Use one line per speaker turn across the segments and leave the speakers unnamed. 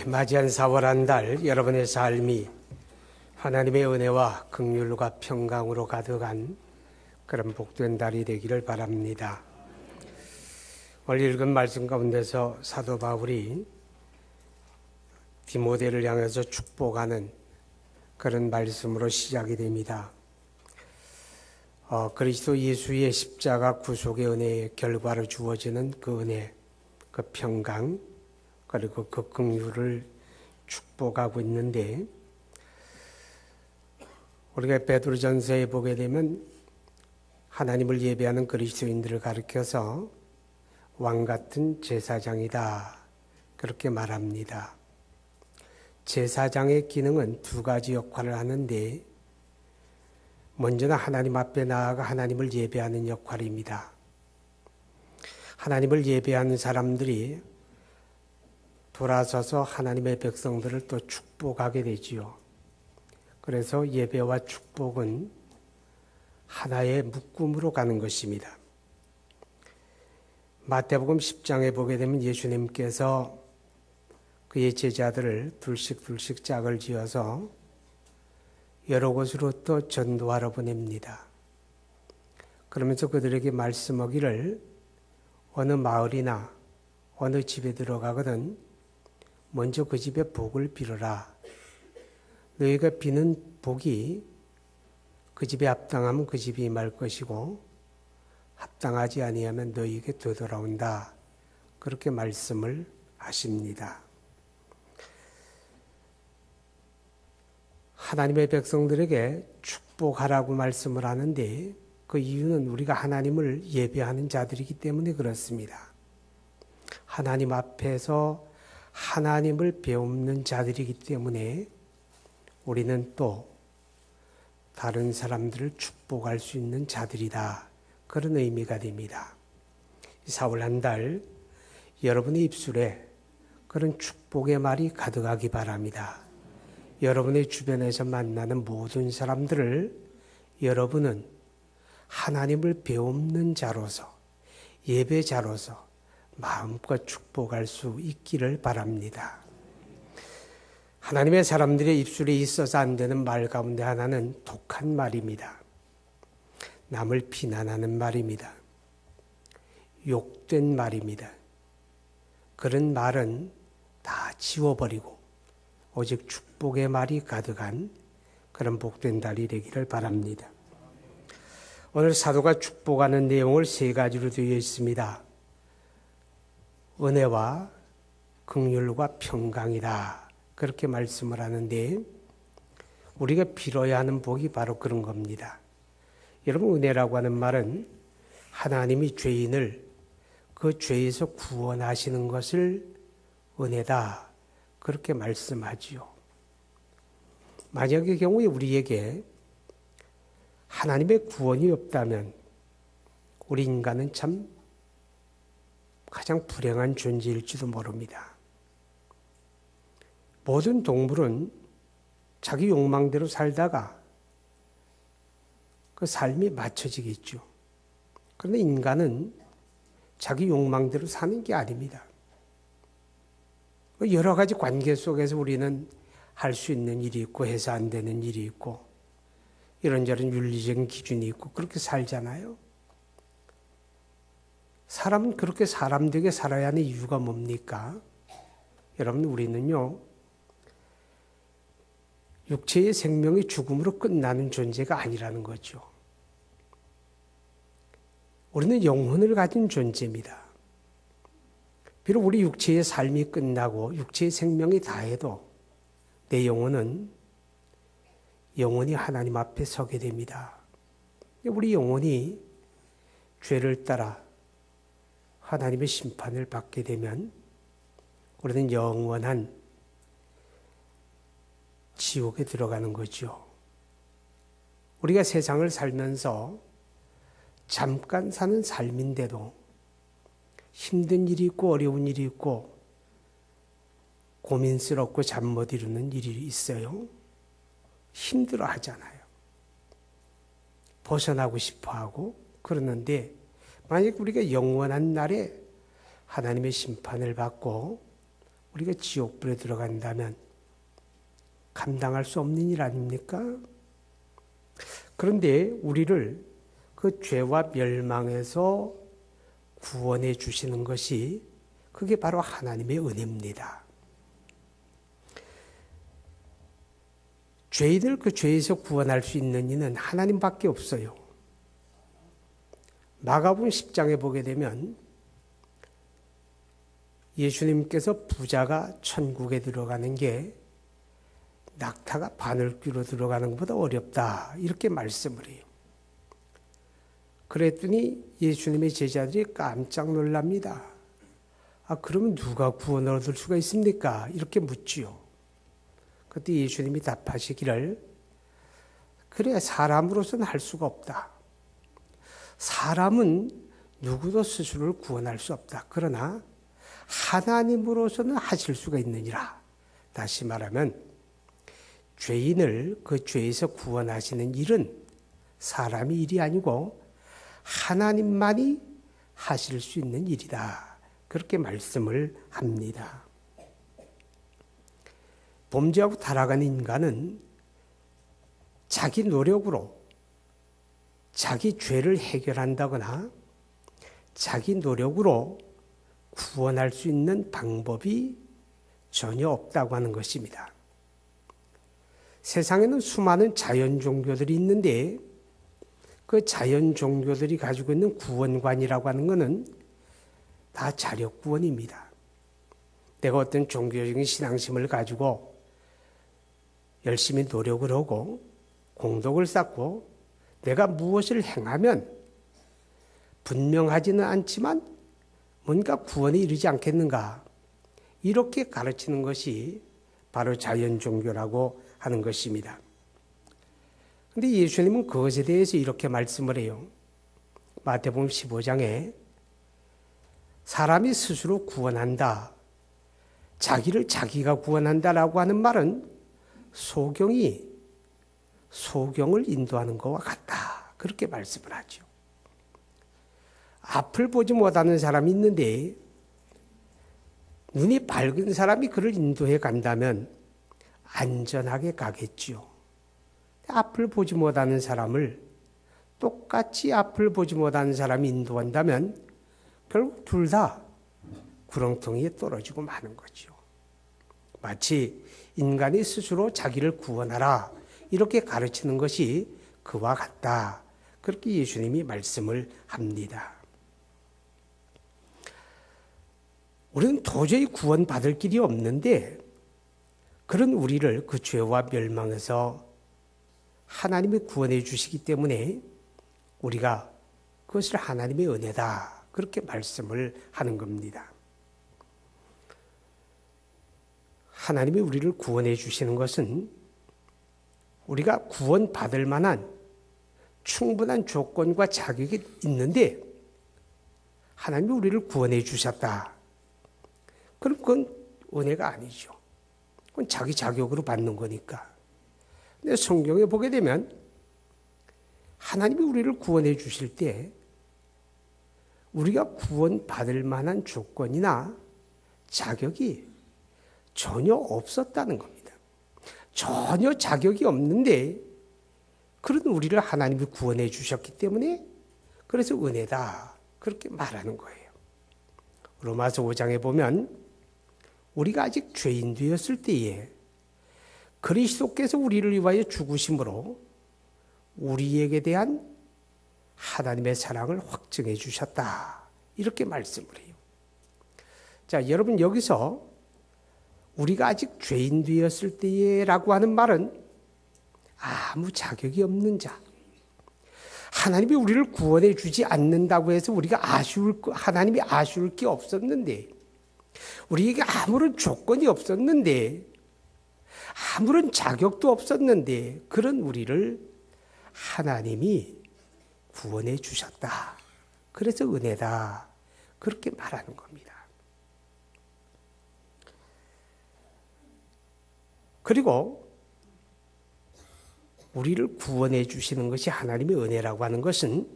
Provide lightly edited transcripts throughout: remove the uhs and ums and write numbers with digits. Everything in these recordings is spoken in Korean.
맞이한 4월 한 달 여러분의 삶이 하나님의 은혜와 긍휼과 평강으로 가득한 그런 복된 달이 되기를 바랍니다. 오늘 읽은 말씀 가운데서 사도 바울이 디모데를 향해서 축복하는 그런 말씀으로 시작이 됩니다. 그리스도 예수의 십자가 구속의 은혜의 결과로 주어지는 그 은혜, 그 평강, 그리고 그 긍휼을 축복하고 있는데, 우리가 베드로전서에 보게 되면 하나님을 예배하는 그리스도인들을 가리켜서 왕같은 제사장이다, 그렇게 말합니다. 제사장의 기능은 두 가지 역할을 하는데, 먼저는 하나님 앞에 나아가 하나님을 예배하는 역할입니다. 하나님을 예배하는 사람들이 돌아서서 하나님의 백성들을 또 축복하게 되지요. 그래서 예배와 축복은 하나의 묶음으로 가는 것입니다. 마태복음 10장에 보게 되면 예수님께서 그의 제자들을 둘씩 짝을 지어서 여러 곳으로 또 전도하러 보냅니다. 그러면서 그들에게 말씀하기를 어느 마을이나 어느 집에 들어가거든 먼저 그 집에 복을 빌어라. 너희가 비는 복이 그 집에 합당하면 그 집이 임할 것이고 합당하지 아니하면 너희에게 되돌아온다. 그렇게 말씀을 하십니다. 하나님의 백성들에게 축복하라고 말씀을 하는데 그 이유는 우리가 하나님을 예배하는 자들이기 때문에 그렇습니다. 하나님 앞에서 하나님을 배우는 자들이기 때문에 우리는 또 다른 사람들을 축복할 수 있는 자들이다. 그런 의미가 됩니다. 4월 한 달 여러분의 입술에 그런 축복의 말이 가득하기 바랍니다. 여러분의 주변에서 만나는 모든 사람들을 여러분은 하나님을 배우는 자로서, 예배자로서 마음껏 축복할 수 있기를 바랍니다. 하나님의 사람들의 입술에 있어서 안 되는 말 가운데 하나는 독한 말입니다. 남을 비난하는 말입니다. 욕된 말입니다. 그런 말은 다 지워버리고 오직 축복의 말이 가득한 그런 복된 달이 되기를 바랍니다. 오늘 사도가 축복하는 내용을 세 가지로 되어 있습니다. 은혜와 긍휼과 평강이다. 그렇게 말씀을 하는데 우리가 빌어야 하는 복이 바로 그런 겁니다. 여러분, 은혜라고 하는 말은 하나님이 죄인을 그 죄에서 구원하시는 것을 은혜다. 그렇게 말씀하지요. 만약의 경우에 우리에게 하나님의 구원이 없다면 우리 인간은 참 가장 불행한 존재일지도 모릅니다. 모든 동물은 자기 욕망대로 살다가 그 삶이 맞춰지겠죠. 그런데 인간은 자기 욕망대로 사는 게 아닙니다. 여러 가지 관계 속에서 우리는 할 수 있는 일이 있고 해서 안 되는 일이 있고 이런저런 윤리적인 기준이 있고 그렇게 살잖아요. 사람은 그렇게 사람되게 살아야 하는 이유가 뭡니까? 여러분, 우리는요, 육체의 생명이 죽음으로 끝나는 존재가 아니라는 거죠. 우리는 영혼을 가진 존재입니다. 비록 우리 육체의 삶이 끝나고 육체의 생명이 다해도 내 영혼은 영원히 하나님 앞에 서게 됩니다. 우리 영혼이 죄를 따라 하나님의 심판을 받게 되면 우리는 영원한 지옥에 들어가는 거죠. 우리가 세상을 살면서 잠깐 사는 삶인데도 힘든 일이 있고 어려운 일이 있고 고민스럽고 잠 못 이루는 일이 있어요. 힘들어 하잖아요. 벗어나고 싶어 하고 그러는데 만약 우리가 영원한 날에 하나님의 심판을 받고 우리가 지옥불에 들어간다면 감당할 수 없는 일 아닙니까? 그런데 우리를 그 죄와 멸망에서 구원해 주시는 것이 그게 바로 하나님의 은혜입니다. 죄인을 그 죄에서 구원할 수 있는 이는 하나님밖에 없어요. 마가복음 10장에 보게 되면 예수님께서 부자가 천국에 들어가는 게 낙타가 바늘귀로 들어가는 것보다 어렵다 이렇게 말씀을 해요. 그랬더니 예수님의 제자들이 깜짝 놀랍니다. 그러면 누가 구원을 얻을 수가 있습니까? 이렇게 묻지요. 그때 예수님이 답하시기를 그래 사람으로서는 할 수가 없다. 사람은 누구도 스스로를 구원할 수 없다. 그러나 하나님으로서는 하실 수가 있느니라. 다시 말하면 죄인을 그 죄에서 구원하시는 일은 사람의 일이 아니고 하나님만이 하실 수 있는 일이다. 그렇게 말씀을 합니다. 범죄하고 타락한 인간은 자기 노력으로 자기 죄를 해결한다거나 자기 노력으로 구원할 수 있는 방법이 전혀 없다고 하는 것입니다. 세상에는 수많은 자연 종교들이 있는데 그 자연 종교들이 가지고 있는 구원관이라고 하는 것은 다 자력 구원입니다. 내가 어떤 종교적인 신앙심을 가지고 열심히 노력을 하고 공덕을 쌓고 내가 무엇을 행하면 분명하지는 않지만 뭔가 구원에 이르지 않겠는가 이렇게 가르치는 것이 바로 자연 종교라고 하는 것입니다. 그런데 예수님은 그것에 대해서 이렇게 말씀을 해요. 마태복음 15장에 사람이 스스로 구원한다, 자기를 자기가 구원한다라고 하는 말은 소경을 인도하는 것과 같다. 그렇게 말씀을 하죠. 앞을 보지 못하는 사람이 있는데 눈이 밝은 사람이 그를 인도해 간다면 안전하게 가겠지요. 앞을 보지 못하는 사람을 똑같이 앞을 보지 못하는 사람이 인도한다면 결국 둘 다 구렁텅이에 떨어지고 마는 거죠. 마치 인간이 스스로 자기를 구원하라 이렇게 가르치는 것이 그와 같다. 그렇게 예수님이 말씀을 합니다. 우리는 도저히 구원받을 길이 없는데 그런 우리를 그 죄와 멸망에서 하나님이 구원해 주시기 때문에 우리가 그것을 하나님의 은혜다. 그렇게 말씀을 하는 겁니다. 하나님이 우리를 구원해 주시는 것은 우리가 구원받을 만한 충분한 조건과 자격이 있는데 하나님이 우리를 구원해 주셨다. 그럼 그건 은혜가 아니죠. 그건 자기 자격으로 받는 거니까. 근데 성경에 보게 되면 하나님이 우리를 구원해 주실 때 우리가 구원받을 만한 조건이나 자격이 전혀 없었다는 겁니다. 전혀 자격이 없는데 그런 우리를 하나님이 구원해 주셨기 때문에 그래서 은혜다. 그렇게 말하는 거예요. 로마서 5장에 보면 우리가 아직 죄인 되었을 때에 그리스도께서 우리를 위하여 죽으심으로 우리에게 대한 하나님의 사랑을 확증해 주셨다. 이렇게 말씀을 해요. 자, 여러분 여기서 우리가 아직 죄인 되었을 때라고 하는 말은 아무 자격이 없는 자. 하나님이 우리를 구원해 주지 않는다고 해서 우리가 하나님이 아쉬울 게 없었는데 우리에게 아무런 조건이 없었는데 아무런 자격도 없었는데 그런 우리를 하나님이 구원해 주셨다. 그래서 은혜다. 그렇게 말하는 겁니다. 그리고 우리를 구원해 주시는 것이 하나님의 은혜라고 하는 것은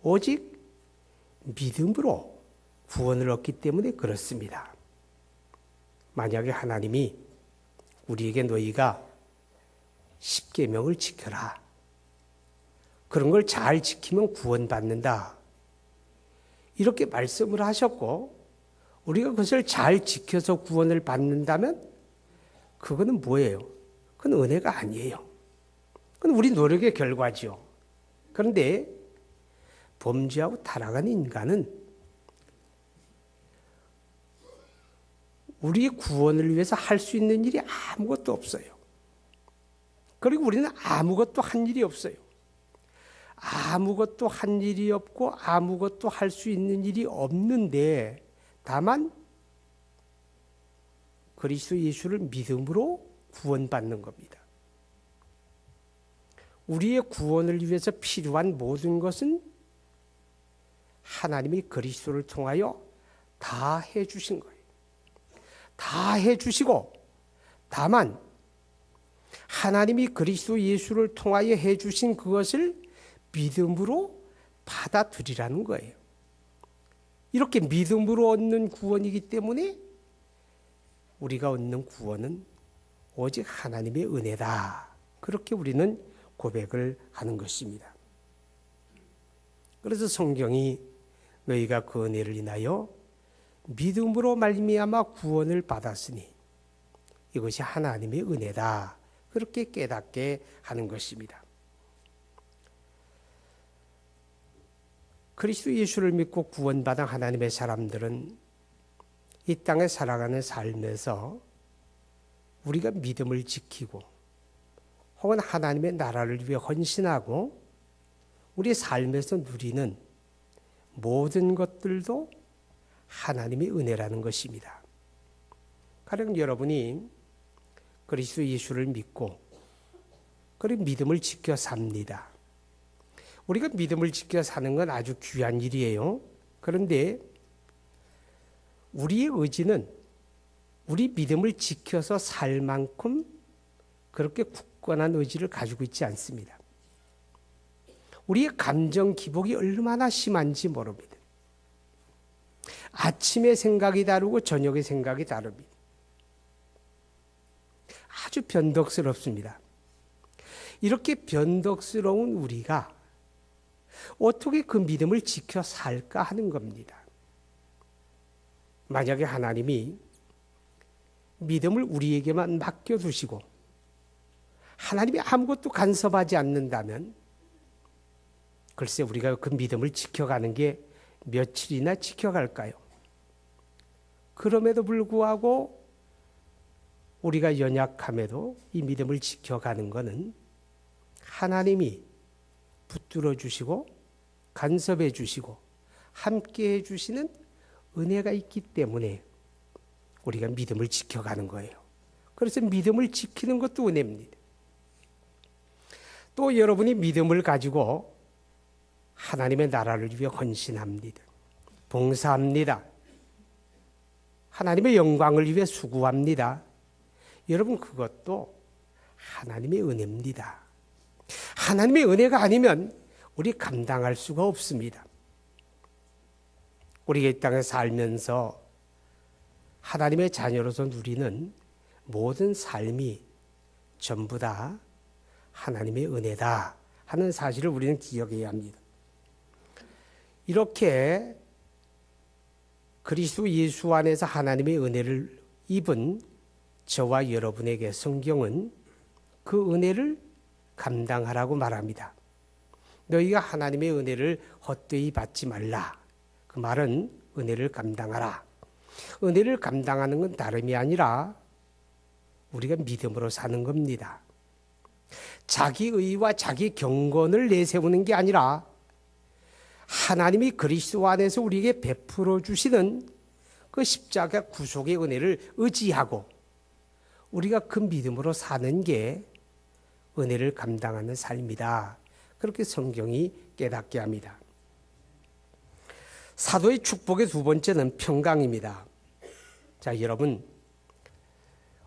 오직 믿음으로 구원을 얻기 때문에 그렇습니다. 만약에 하나님이 우리에게 너희가 십계명을 지켜라. 그런 걸 잘 지키면 구원받는다. 이렇게 말씀을 하셨고 우리가 그것을 잘 지켜서 구원을 받는다면 그거는 뭐예요? 그건 은혜가 아니에요. 그건 우리 노력의 결과지요. 그런데 범죄하고 타락한 인간은 우리의 구원을 위해서 할 수 있는 일이 아무것도 없어요. 그리고 우리는 아무것도 한 일이 없어요. 아무것도 한 일이 없고 아무것도 할 수 있는 일이 없는데 다만 그리스도 예수를 믿음으로 구원받는 겁니다. 우리의 구원을 위해서 필요한 모든 것은 하나님이 그리스도를 통하여 다 해주신 거예요. 다 해주시고 다만 하나님이 그리스도 예수를 통하여 해주신 그것을 믿음으로 받아들이라는 거예요. 이렇게 믿음으로 얻는 구원이기 때문에 우리가 얻는 구원은 오직 하나님의 은혜다. 그렇게 우리는 고백을 하는 것입니다. 그래서 성경이 너희가 그 은혜를 인하여 믿음으로 말미암아 구원을 받았으니 이것이 하나님의 은혜다. 그렇게 깨닫게 하는 것입니다. 그리스도 예수를 믿고 구원받은 하나님의 사람들은 이 땅에 살아가는 삶에서 우리가 믿음을 지키고 혹은 하나님의 나라를 위해 헌신하고 우리 삶에서 누리는 모든 것들도 하나님의 은혜라는 것입니다. 가령 여러분이 그리스도 예수를 믿고 그리고 믿음을 지켜 삽니다. 우리가 믿음을 지켜 사는 건 아주 귀한 일이에요. 그런데 우리의 의지는 우리 믿음을 지켜서 살 만큼 그렇게 굳건한 의지를 가지고 있지 않습니다. 우리의 감정 기복이 얼마나 심한지 모릅니다. 아침에 생각이 다르고 저녁에 생각이 다릅니다. 아주 변덕스럽습니다. 이렇게 변덕스러운 우리가 어떻게 그 믿음을 지켜 살까 하는 겁니다. 만약에 하나님이 믿음을 우리에게만 맡겨두시고 하나님이 아무것도 간섭하지 않는다면 글쎄 우리가 그 믿음을 지켜가는 게 며칠이나 지켜갈까요? 그럼에도 불구하고 우리가 연약함에도 이 믿음을 지켜가는 것은 하나님이 붙들어 주시고 간섭해 주시고 함께 해 주시는 은혜가 있기 때문에 우리가 믿음을 지켜가는 거예요. 그래서 믿음을 지키는 것도 은혜입니다. 또 여러분이 믿음을 가지고 하나님의 나라를 위해 헌신합니다. 봉사합니다. 하나님의 영광을 위해 수고합니다. 여러분 그것도 하나님의 은혜입니다. 하나님의 은혜가 아니면 우리 감당할 수가 없습니다. 우리가 이 땅에 살면서 하나님의 자녀로서 누리는 모든 삶이 전부 다 하나님의 은혜다 하는 사실을 우리는 기억해야 합니다. 이렇게 그리스도 예수 안에서 하나님의 은혜를 입은 저와 여러분에게 성경은 그 은혜를 감당하라고 말합니다. 너희가 하나님의 은혜를 헛되이 받지 말라. 그 말은 은혜를 감당하라. 은혜를 감당하는 건 다름이 아니라 우리가 믿음으로 사는 겁니다. 자기 의와 자기 경건을 내세우는 게 아니라 하나님이 그리스도 안에서 우리에게 베풀어 주시는 그 십자가 구속의 은혜를 의지하고 우리가 그 믿음으로 사는 게 은혜를 감당하는 삶이다. 그렇게 성경이 깨닫게 합니다. 사도의 축복의 두 번째는 평강입니다. 자, 여러분,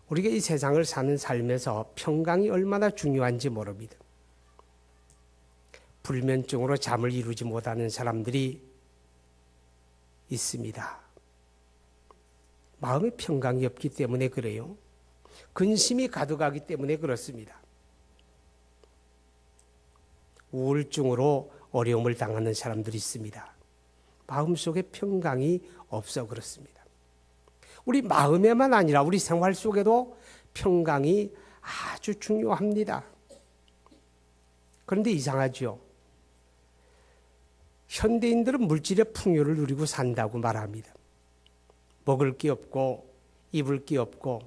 우리가 이 세상을 사는 삶에서 평강이 얼마나 중요한지 모릅니다. 불면증으로 잠을 이루지 못하는 사람들이 있습니다. 마음의 평강이 없기 때문에 그래요. 근심이 가득하기 때문에 그렇습니다. 우울증으로 어려움을 당하는 사람들이 있습니다. 마음속에 평강이 없어 그렇습니다. 우리 마음에만 아니라 우리 생활 속에도 평강이 아주 중요합니다. 그런데 이상하죠. 현대인들은 물질의 풍요를 누리고 산다고 말합니다. 먹을 게 없고 입을 게 없고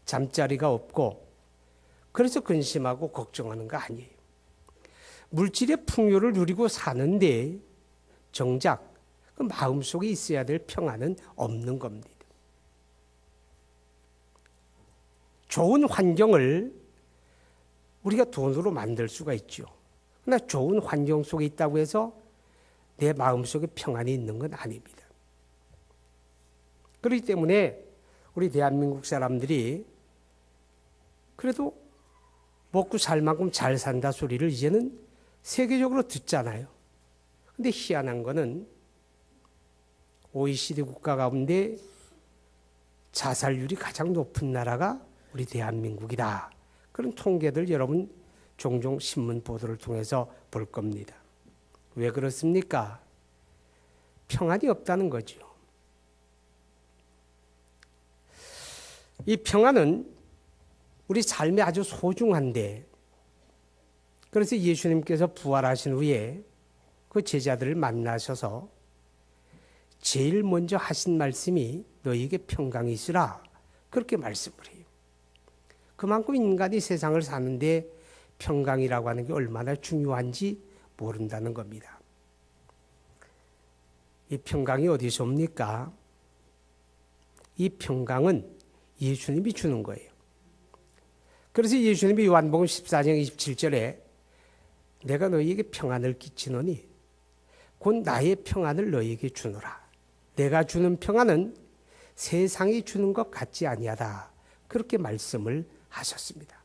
잠자리가 없고 그래서 근심하고 걱정하는 거 아니에요. 물질의 풍요를 누리고 사는데 정작 그 마음속에 있어야 될 평안은 없는 겁니다. 좋은 환경을 우리가 돈으로 만들 수가 있죠. 그러나 좋은 환경 속에 있다고 해서 내 마음속에 평안이 있는 건 아닙니다. 그렇기 때문에 우리 대한민국 사람들이 그래도 먹고 살 만큼 잘 산다 소리를 이제는 세계적으로 듣잖아요. 근데 희한한 거는 OECD 국가 가운데 자살률이 가장 높은 나라가 우리 대한민국이다. 그런 통계들 여러분 종종 신문 보도를 통해서 볼 겁니다. 왜 그렇습니까? 평안이 없다는 거죠. 이 평안은 우리 삶에 아주 소중한데 그래서 예수님께서 부활하신 후에 그 제자들을 만나셔서 제일 먼저 하신 말씀이 너희에게 평강이 있으라 그렇게 말씀을 해요. 그만큼 인간이 세상을 사는데 평강이라고 하는 게 얼마나 중요한지 모른다는 겁니다. 이 평강이 어디서 옵니까? 이 평강은 예수님이 주는 거예요. 그래서 예수님이 요한복음 14장 27절에 내가 너희에게 평안을 끼치노니 곧 나의 평안을 너희에게 주노라. 내가 주는 평안은 세상이 주는 것 같지 아니하다. 그렇게 말씀을 하셨습니다.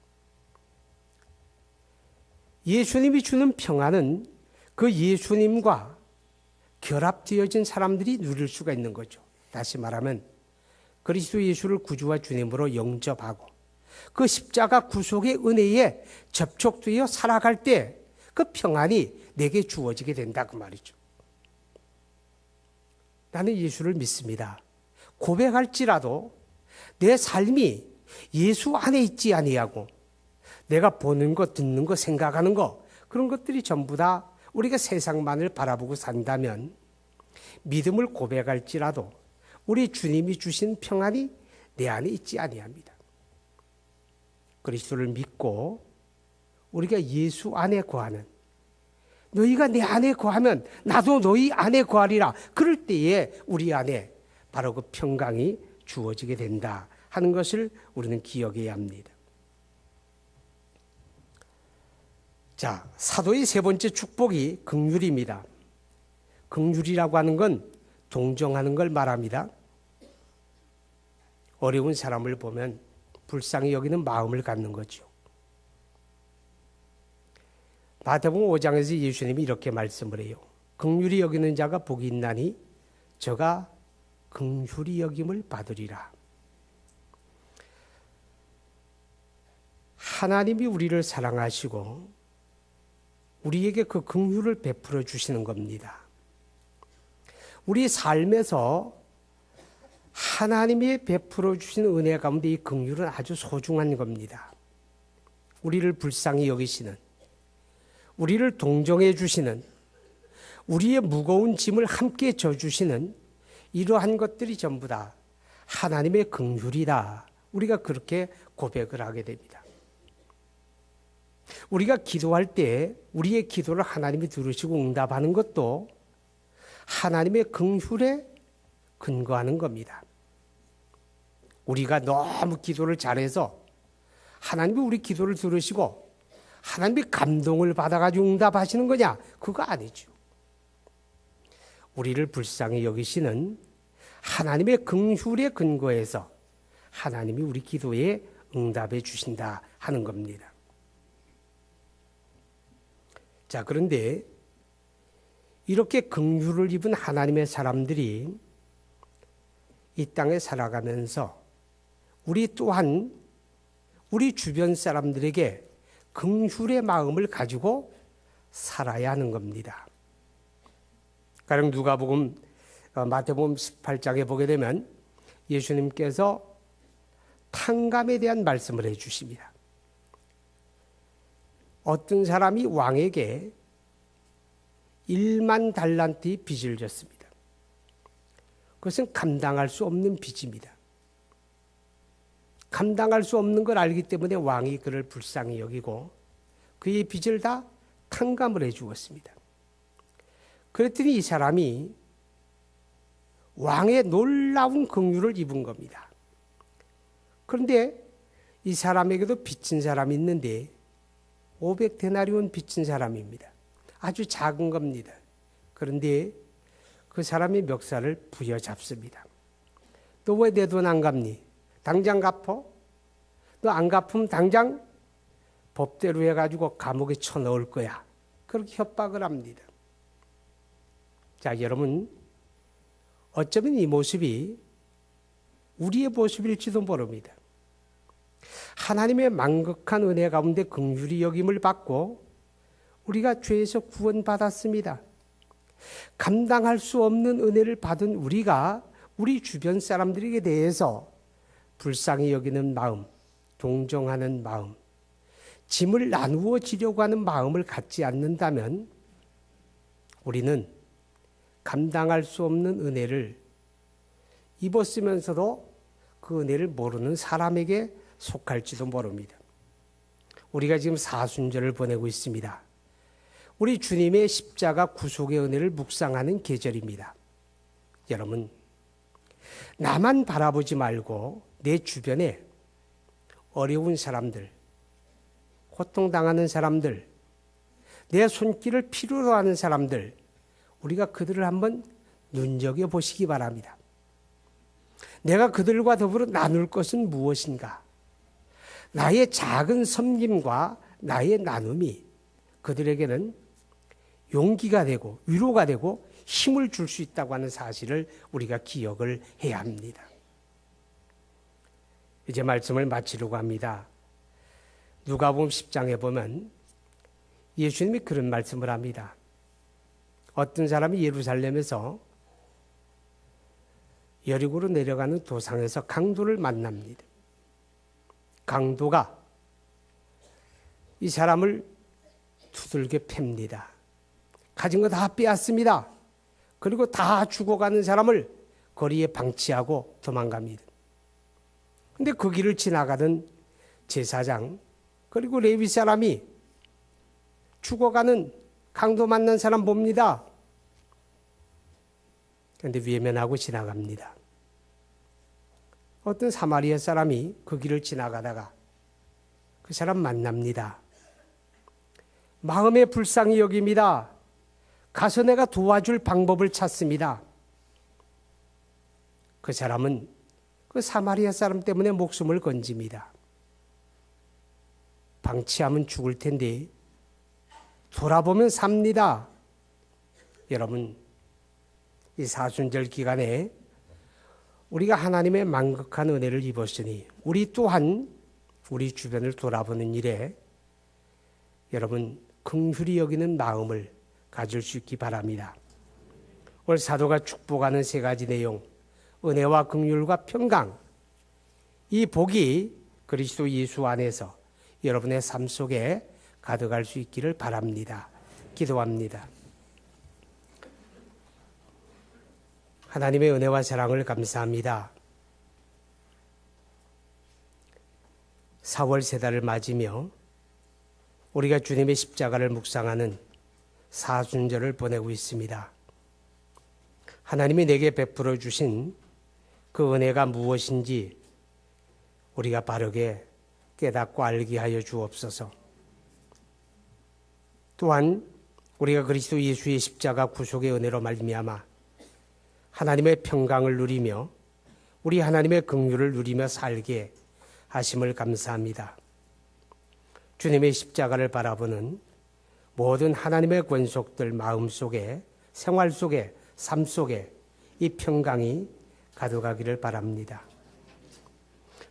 예수님이 주는 평안은 그 예수님과 결합되어진 사람들이 누릴 수가 있는 거죠. 다시 말하면 그리스도 예수를 구주와 주님으로 영접하고 그 십자가 구속의 은혜에 접촉되어 살아갈 때 그 평안이 내게 주어지게 된다 그 말이죠. 나는 예수를 믿습니다. 고백할지라도 내 삶이 예수 안에 있지 아니하고 내가 보는 것, 듣는 것, 생각하는 것 그런 것들이 전부 다 우리가 세상만을 바라보고 산다면 믿음을 고백할지라도 우리 주님이 주신 평안이 내 안에 있지 아니합니다. 그리스도를 믿고 우리가 예수 안에 거하는 너희가 내 안에 거하면 나도 너희 안에 거하리라. 그럴 때에 우리 안에 바로 그 평강이 주어지게 된다 하는 것을 우리는 기억해야 합니다. 자, 사도의 세 번째 축복이 긍휼입니다. 긍휼이라고 하는 건 동정하는 걸 말합니다. 어려운 사람을 보면 불쌍히 여기는 마음을 갖는 거죠. 마태복음 5장에서 예수님이 이렇게 말씀을 해요. 긍휼히 여기는 자가 복이 있나니 저가 긍휼히 여김을 받으리라. 하나님이 우리를 사랑하시고 우리에게 그 긍휼을 베풀어 주시는 겁니다. 우리 삶에서 하나님이 베풀어 주신 은혜 가운데 이 긍휼은 아주 소중한 겁니다. 우리를 불쌍히 여기시는, 우리를 동정해 주시는, 우리의 무거운 짐을 함께 져주시는 이러한 것들이 전부 다 하나님의 긍휼이다. 우리가 그렇게 고백을 하게 됩니다. 우리가 기도할 때 우리의 기도를 하나님이 들으시고 응답하는 것도 하나님의 긍휼에 근거하는 겁니다. 우리가 너무 기도를 잘해서 하나님이 우리 기도를 들으시고 하나님이 감동을 받아가지고 응답하시는 거냐? 그거 아니죠. 우리를 불쌍히 여기시는 하나님의 긍휼에 근거해서 하나님이 우리 기도에 응답해 주신다 하는 겁니다. 자, 그런데 이렇게 긍휼을 입은 하나님의 사람들이 이 땅에 살아가면서 우리 또한 우리 주변 사람들에게 긍휼의 마음을 가지고 살아야 하는 겁니다. 가령 누가복음 마태복음 18장에 보게 되면 예수님께서 탕감에 대한 말씀을 해 주십니다. 어떤 사람이 왕에게 1만 달란트의 빚을 졌습니다. 그것은 감당할 수 없는 빚입니다. 감당할 수 없는 걸 알기 때문에 왕이 그를 불쌍히 여기고 그의 빚을 다 탕감을 해 주었습니다. 그랬더니 이 사람이 왕의 놀라운 긍휼을 입은 겁니다. 그런데 이 사람에게도 빚진 사람이 있는데 500데나리온 빚진 사람입니다. 아주 작은 겁니다. 그런데 그 사람이 멱살을 부여잡습니다. 너 왜 내 돈 안 갚니? 당장 갚어? 너 안 갚으면 당장 법대로 해가지고 감옥에 쳐넣을 거야. 그렇게 협박을 합니다. 자, 여러분, 어쩌면 이 모습이 우리의 모습일지도 모릅니다. 하나님의 만극한 은혜 가운데 긍휼히 여김을 받고 우리가 죄에서 구원받았습니다. 감당할 수 없는 은혜를 받은 우리가 우리 주변 사람들에게 대해서 불쌍히 여기는 마음, 동정하는 마음, 짐을 나누어 지려고 하는 마음을 갖지 않는다면 우리는 감당할 수 없는 은혜를 입었으면서도 그 은혜를 모르는 사람에게 속할지도 모릅니다. 우리가 지금 사순절을 보내고 있습니다. 우리 주님의 십자가 구속의 은혜를 묵상하는 계절입니다. 여러분, 나만 바라보지 말고 내 주변에 어려운 사람들, 고통당하는 사람들, 내 손길을 필요로 하는 사람들, 우리가 그들을 한번 눈여겨보시기 바랍니다. 내가 그들과 더불어 나눌 것은 무엇인가? 나의 작은 섬김과 나의 나눔이 그들에게는 용기가 되고 위로가 되고 힘을 줄 수 있다고 하는 사실을 우리가 기억을 해야 합니다. 이제 말씀을 마치려고 합니다. 누가복음 10장에 보면 예수님이 그런 말씀을 합니다. 어떤 사람이 예루살렘에서 여리고로 내려가는 도상에서 강도를 만납니다. 강도가 이 사람을 두들겨 팹니다. 가진 거 다 빼앗습니다. 그리고 다 죽어가는 사람을 거리에 방치하고 도망갑니다. 근데 그 길을 지나가던 제사장 그리고 레위 사람이 죽어가는 강도 만난 사람 봅니다. 그런데 외면하고 지나갑니다. 어떤 사마리아 사람이 그 길을 지나가다가 그 사람 만납니다. 마음에 불쌍히 여깁니다. 가서 내가 도와줄 방법을 찾습니다. 그 사람은 그 사마리아 사람 때문에 목숨을 건집니다. 방치하면 죽을 텐데 돌아보면 삽니다. 여러분, 이 사순절 기간에 우리가 하나님의 만극한 은혜를 입었으니 우리 또한 우리 주변을 돌아보는 일에 여러분 긍휼히 여기는 마음을 가질 수 있기 바랍니다. 오늘 사도가 축복하는 세 가지 내용, 은혜와 긍휼과 평강, 이 복이 그리스도 예수 안에서 여러분의 삶 속에 가득할 수 있기를 바랍니다. 기도합니다. 하나님의 은혜와 사랑을 감사합니다. 4월 세달을 맞으며 우리가 주님의 십자가를 묵상하는 사순절을 보내고 있습니다. 하나님이 내게 베풀어 주신 그 은혜가 무엇인지 우리가 바르게 깨닫고 알게 하여 주옵소서. 또한 우리가 그리스도 예수의 십자가 구속의 은혜로 말미암아 하나님의 평강을 누리며 우리 하나님의 긍휼을 누리며 살게 하심을 감사합니다. 주님의 십자가를 바라보는 모든 하나님의 권속들 마음속에, 생활 속에, 삶 속에 이 평강이 가져가기를 바랍니다.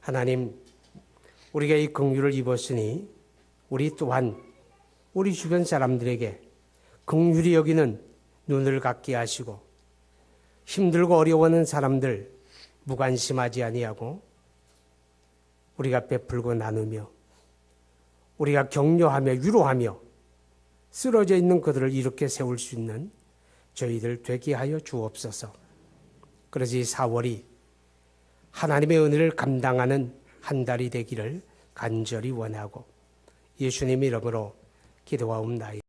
하나님, 우리가 이 긍휼을 입었으니 우리 또한 우리 주변 사람들에게 긍휼히 여기는 눈을 갖게 하시고 힘들고 어려워하는 사람들 무관심하지 아니하고 우리가 베풀고 나누며 우리가 격려하며 위로하며 쓰러져 있는 그들을 이렇게 세울 수 있는 저희들 되게 하여 주옵소서. 그래서 이 4월이 하나님의 은혜를 감당하는 한 달이 되기를 간절히 원하고 예수님 이름으로 기도하옵나이다.